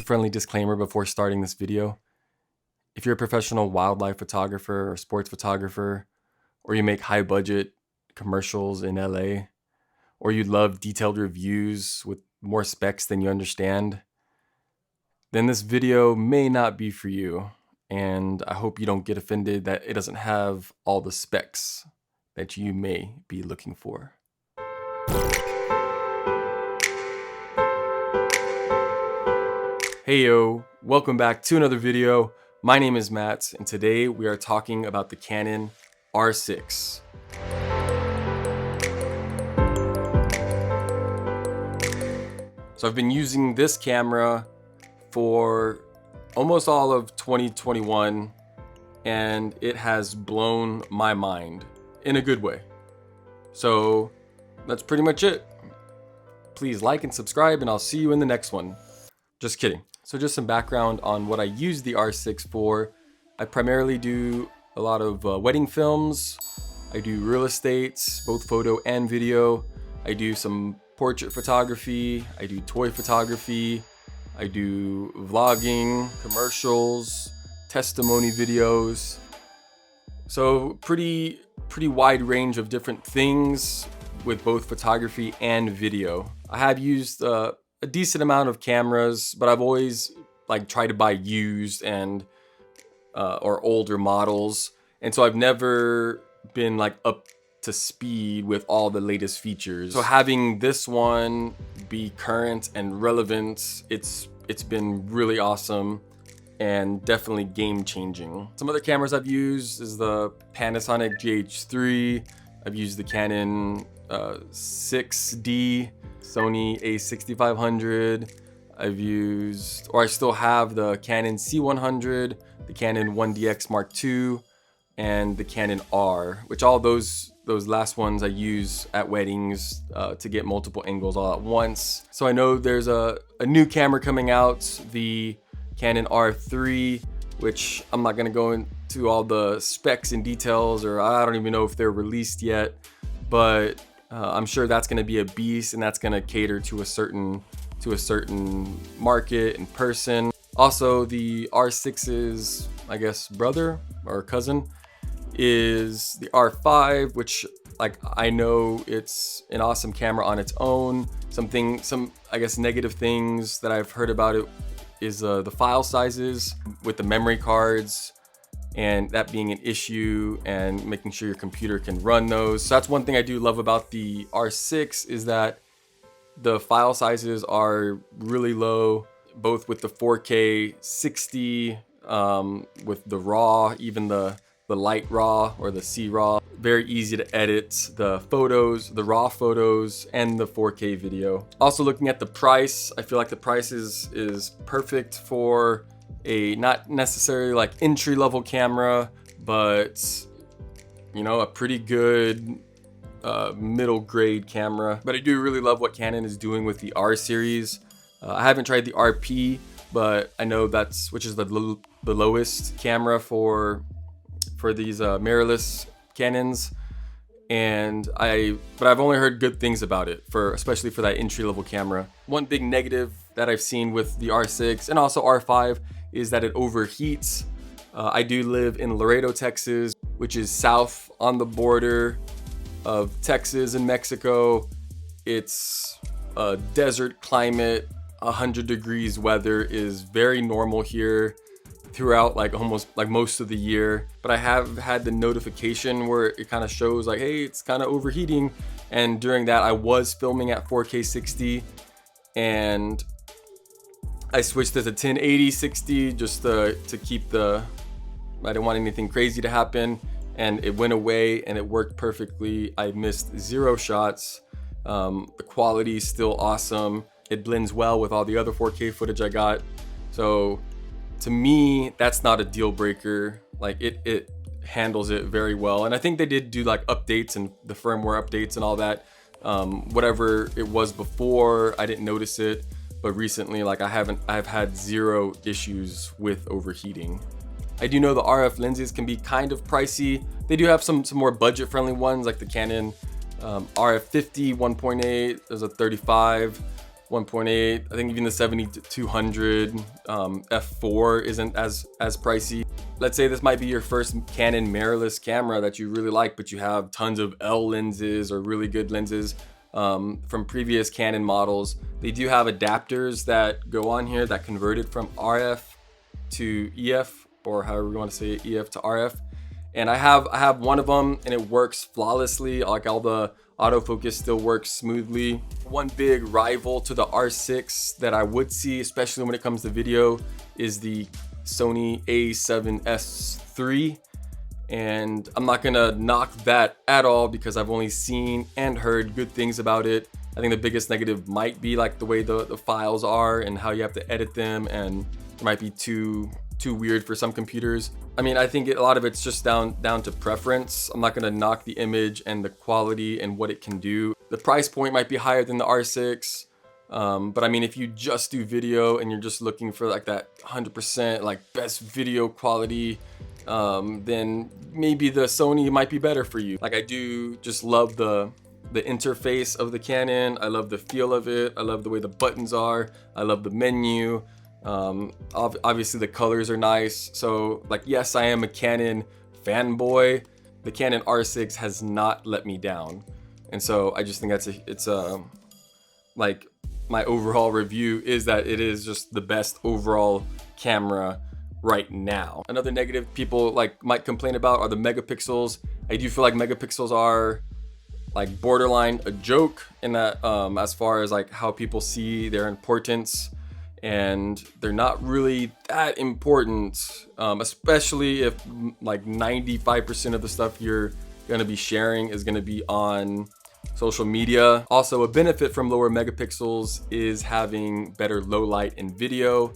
Just a friendly disclaimer before starting this video. If you're a professional wildlife photographer or sports photographer, or you make high budget commercials in LA, or you love detailed reviews with more specs than you understand, then this video may not be for you. And I hope you don't get offended that it doesn't have all the specs that you may be looking for. Hey yo, welcome back to another video. My name is Matt, and today we are talking about the Canon R6. So I've been using this camera for almost all of 2021, and it has blown my mind in a good way. So that's pretty much it. Please like and subscribe, and I'll see you in the next one. Just kidding. So just some background on what I use the R6 for. I primarily do a lot of wedding films. I do real estate, both photo and video. I do some portrait photography. I do toy photography. I do vlogging, commercials, testimony videos. So pretty wide range of different things with both photography and video. I have used a decent amount of cameras, but I've always tried to buy used and or older models, and so I've never been up to speed with all the latest features. So having this one be current and relevant, it's been really awesome and definitely game changing. Some other cameras I've used is the Panasonic GH3. I've used the Canon 6D, Sony a6500. I've used, or I still have, the Canon C100, the Canon 1DX Mark II, and the Canon R, which all those last ones I use at weddings to get multiple angles all at once. So I know there's a new camera coming out, the Canon R3, which I'm not gonna go into all the specs and details, or I don't even know if they're released yet, but I'm sure that's going to be a beast, and that's going to cater to a certain market and person. Also, the R6's, I guess, brother or cousin is the R5, which I know it's an awesome camera on its own. Some I guess negative things that I've heard about it is the file sizes with the memory cards, and that being an issue, and making sure your computer can run those. So that's one thing I do love about the R6, is that the file sizes are really low, both with the 4K 60, with the RAW, even the light RAW or the C RAW. Very easy to edit the photos, the RAW photos, and the 4K video. Also, looking at the price, I feel like the price is perfect for a not necessarily entry-level camera, but a pretty good middle grade camera. But I do really love what Canon is doing with the R series. I haven't tried the RP, but I know which is the lowest camera for these mirrorless Canons, but I've only heard good things about it, especially for that entry-level camera. One big negative that I've seen with the R6 and also R5 is that it overheats. I do live in Laredo, Texas, which is south on the border of Texas and Mexico. It's a desert climate. 100 degrees weather is very normal here throughout almost most of the year. But I have had the notification where it kind of shows hey, it's kind of overheating. And during that, I was filming at 4K 60, and I switched it to 1080 60 just to keep I didn't want anything crazy to happen, and it went away and it worked perfectly. I missed 0 shots. The quality is still awesome. It blends well with all the other 4K footage I got. So to me, that's not a deal breaker. It handles it very well. And I think they did do updates and the firmware updates and all that. Whatever it was before, I didn't notice it. But recently, I've had 0 issues with overheating. I do know the RF lenses can be kind of pricey. They do have some more budget-friendly ones, like the Canon RF50 1.8. There's a 35. 1.8. I think even the 70-200 f4 isn't as pricey. Let's say this might be your first Canon mirrorless camera that you really like, but you have tons of L lenses or really good lenses from previous Canon models. They do have adapters that go on here that convert it from RF to EF, or however you want to say it, EF to RF. And I have one of them, and it works flawlessly. Like, all the autofocus still works smoothly. One big rival to the R6 that I would see, especially when it comes to video, is the Sony A7S III. And I'm not gonna knock that at all because I've only seen and heard good things about it. I think the biggest negative might be like the way the files are and how you have to edit them, and it might be too weird for some computers. I mean, I think a lot of it's just down to preference. I'm not gonna knock the image and the quality and what it can do. The price point might be higher than the R6, but I mean, if you just do video and you're just looking for like that 100% like best video quality, then maybe the Sony might be better for you. Like, I do just love the interface of the Canon. I love the feel of it. I love the way the buttons are. I love the menu. Obviously the colors are nice. So, like, yes, I am a Canon fanboy. The Canon R6 has not let me down, and so I just think it's like, my overall review is that it is just the best overall camera right now. Another negative people like might complain about are the megapixels. I do feel like megapixels are like borderline a joke in that as far as like how people see their importance, and they're not really that important, especially if like 95% of the stuff you're gonna be sharing is gonna be on social media. Also, a benefit from lower megapixels is having better low light in video,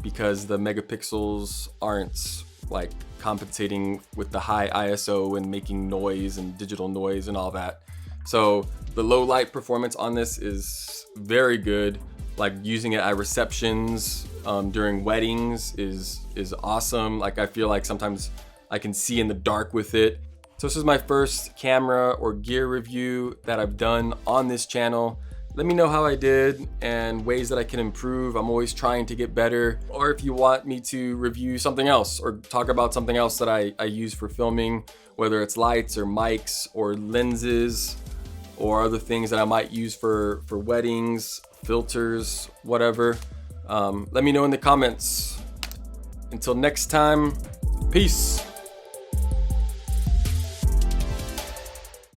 because the megapixels aren't like compensating with the high ISO and making noise and digital noise and all that. So the low light performance on this is very good. Like, using it at receptions during weddings is awesome. Like, I feel like sometimes I can see in the dark with it. So this is my first camera or gear review that I've done on this channel. Let me know how I did and ways that I can improve. I'm always trying to get better. Or if you want me to review something else or talk about something else that I use for filming, whether it's lights or mics or lenses or other things that I might use for weddings, filters, whatever, let me know in the comments. Until next time, peace.